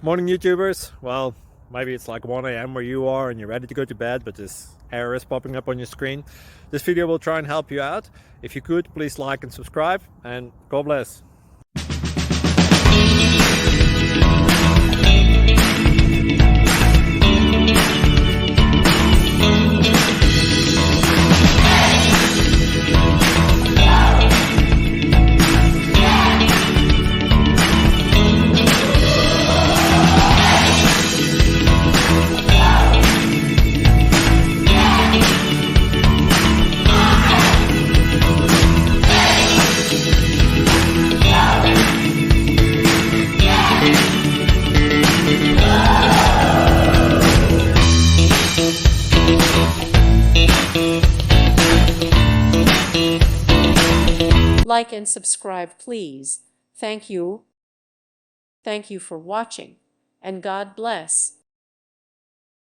Morning YouTubers. Well, maybe it's like 1 a.m. where you are and you're ready to go to bed, but this error is popping up on your screen. This video will try and help you out. If you could, please like and subscribe, and God bless. Like and subscribe, please. Thank you. Thank you for watching, and God bless.